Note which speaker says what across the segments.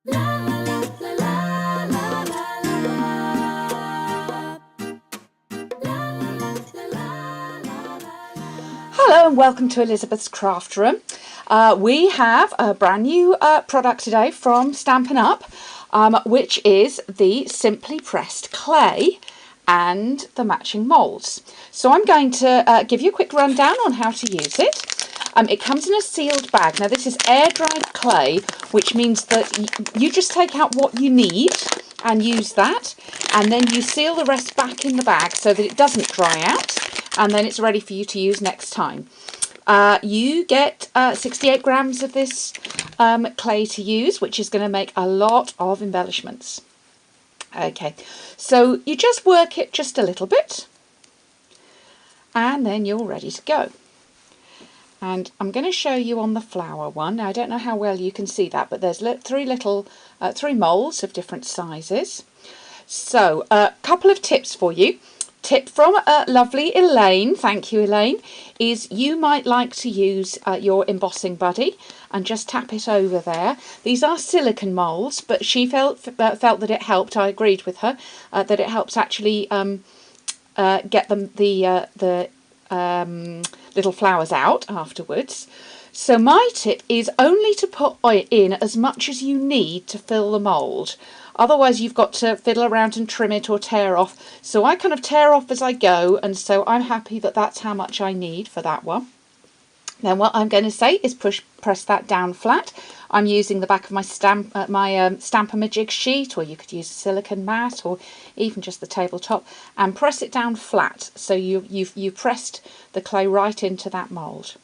Speaker 1: Hello and welcome to Elizabeth's Craft Room. We have a brand new product today from Stampin' Up, which is the Simply Pressed Clay and the matching moulds. So I'm going to give you a quick rundown on how to use it. It comes in a sealed bag. Now this is air dried clay, which means that you just take out what you need and use that, and then you seal the rest back in the bag so that it doesn't dry out, and then it's ready for you to use next time. You get 68 grams of this clay to use, which is going to make a lot of embellishments. Okay, so you just work it just a little bit and then you're ready to go. And I'm going to show you on the flower one. Now I don't know how well you can see that, but there's three molds of different sizes. So a couple of tips for you. Tip from lovely Elaine, thank you Elaine, is you might like to use your embossing buddy and just tap it over there. These are silicone moulds, but she felt that it helped. I agreed with her that it helps actually get the little flowers out afterwards. So my tip is only to put in as much as you need to fill the mould. Otherwise you've got to fiddle around and trim it or tear off. So I kind of tear off as I go, and so I'm happy that that's how much I need for that one. Then what I'm going to say is press that down flat. I'm using the back of my Stampin' sheet, or you could use a silicone mat or even just the tabletop, and press it down flat so you've pressed the clay right into that mould.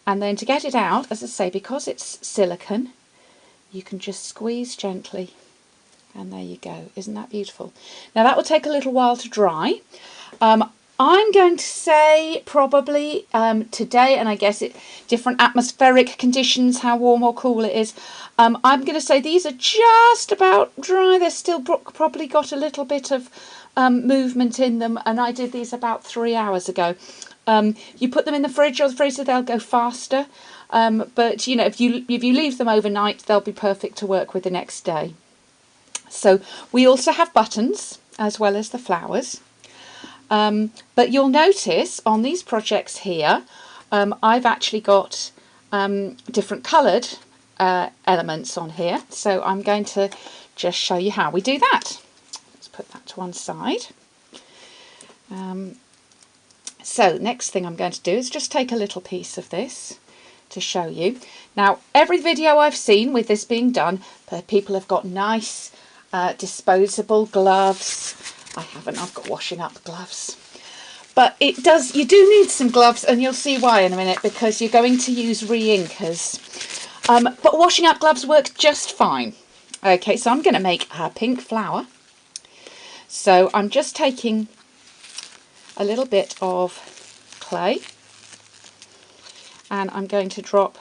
Speaker 1: And then to get it out, as I say, because it's silicone, you can just squeeze gently. And there you go. Isn't that beautiful? Now that will take a little while to dry. I'm going to say probably today, and I guess different atmospheric conditions, how warm or cool it is. I'm going to say these are just about dry. They're still probably got a little bit of movement in them, and I did these about 3 hours ago. You put them in the fridge or the freezer, they'll go faster. But you know, if you leave them overnight, they'll be perfect to work with the next day. So we also have buttons as well as the flowers. But you'll notice on these projects here, I've actually got different coloured elements on here. So I'm going to just show you how we do that. Let's put that to one side. So next thing I'm going to do is just take a little piece of this to show you. Now every video I've seen with this being done, people have got nice disposable gloves. I haven't, I've got washing up gloves. But you do need some gloves, and you'll see why in a minute, because you're going to use re-inkers. But washing up gloves work just fine. Okay, so I'm going to make a pink flower. So I'm just taking a little bit of clay, and I'm going to drop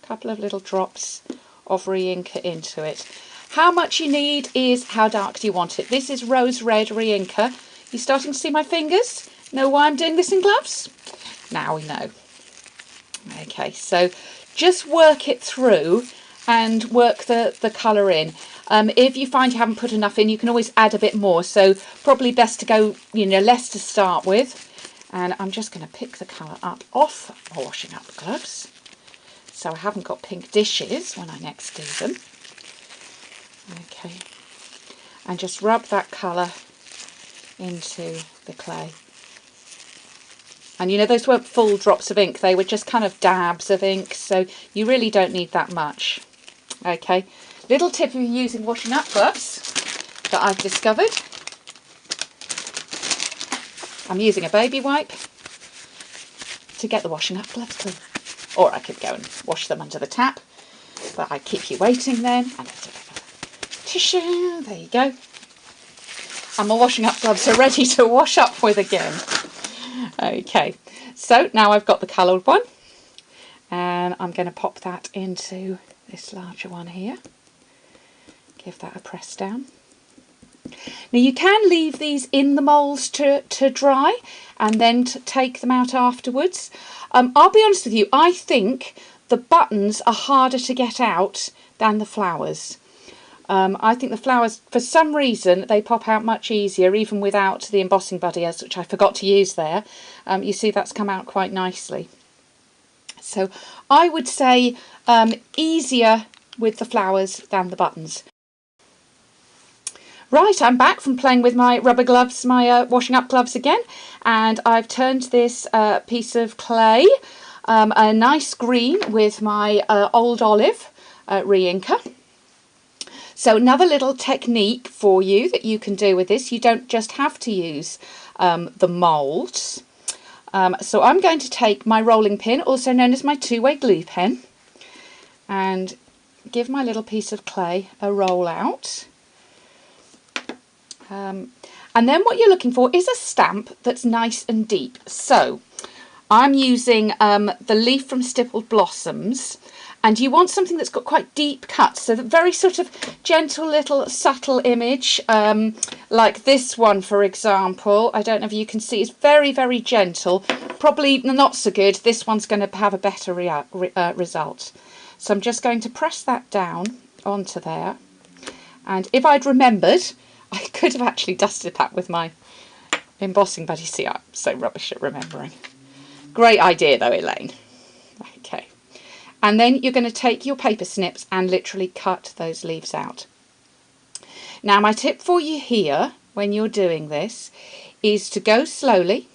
Speaker 1: a couple of little drops of re-inker into it. How much you need is how dark do you want it. This is rose red re-inker. You starting to see my fingers? Know why I'm doing this in gloves? Now we know. Okay, so just work it through and work the colour in. If you find you haven't put enough in, you can always add a bit more. So probably best to go, less to start with. And I'm just going to pick the colour up off my washing up gloves, so I haven't got pink dishes when I next do them. Okay, and just rub that colour into the clay. And those weren't full drops of ink, they were just kind of dabs of ink, so you really don't need that much. Okay, little tip if you're using washing up gloves that I've discovered. I'm using a baby wipe to get the washing up gloves clean. Or I could go and wash them under the tap, but I keep you waiting then. And tissue, there you go. And my washing up gloves are ready to wash up with again. Okay, so now I've got the coloured one, and I'm going to pop that into this larger one here. Give that a press down. Now you can leave these in the moulds to dry and then to take them out afterwards. I'll be honest with you, I think the buttons are harder to get out than the flowers. I think the flowers, for some reason, they pop out much easier, even without the embossing buddy, which I forgot to use there. You see that's come out quite nicely. So I would say easier with the flowers than the buttons. Right, I'm back from playing with my rubber gloves, my washing up gloves again, and I've turned this piece of clay a nice green with my old olive re-inker. So another little technique for you that you can do with this, you don't just have to use the moulds. So I'm going to take my rolling pin, also known as my two-way glue pen, and give my little piece of clay a roll out. And then what you're looking for is a stamp that's nice and deep. So I'm using the leaf from Stippled Blossoms, and you want something that's got quite deep cuts, so the very sort of gentle little subtle image, like this one for example. I don't know if you can see, it's very, very gentle, probably not so good. This one's going to have a better result. So I'm just going to press that down onto there, and if I'd remembered, I could have actually dusted that with my embossing buddy. See, I'm so rubbish at remembering. Great idea though, Elaine. Okay. And then you're going to take your paper snips and literally cut those leaves out. Now my tip for you here when you're doing this is to go slowly,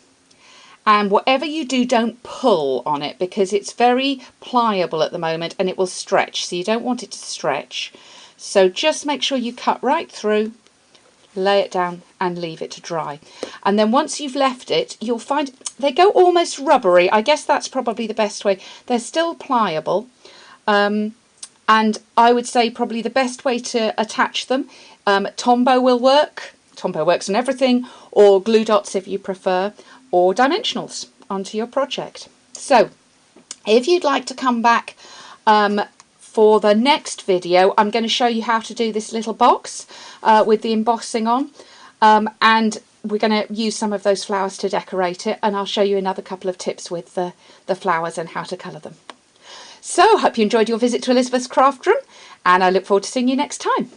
Speaker 1: and whatever you do, don't pull on it because it's very pliable at the moment and it will stretch, so you don't want it to stretch. So just make sure you cut right through, lay it down and leave it to dry. And then once you've left it, you'll find they go almost rubbery. I guess that's probably the best way. They're still pliable, and I would say probably the best way to attach them, Tombow will work. Tombow works on everything, or glue dots if you prefer, or dimensionals onto your project. So if you'd like to come back for the next video, I'm going to show you how to do this little box with the embossing on, and we're going to use some of those flowers to decorate it, and I'll show you another couple of tips with the flowers and how to colour them. So, hope you enjoyed your visit to Elizabeth's Craft Room, and I look forward to seeing you next time.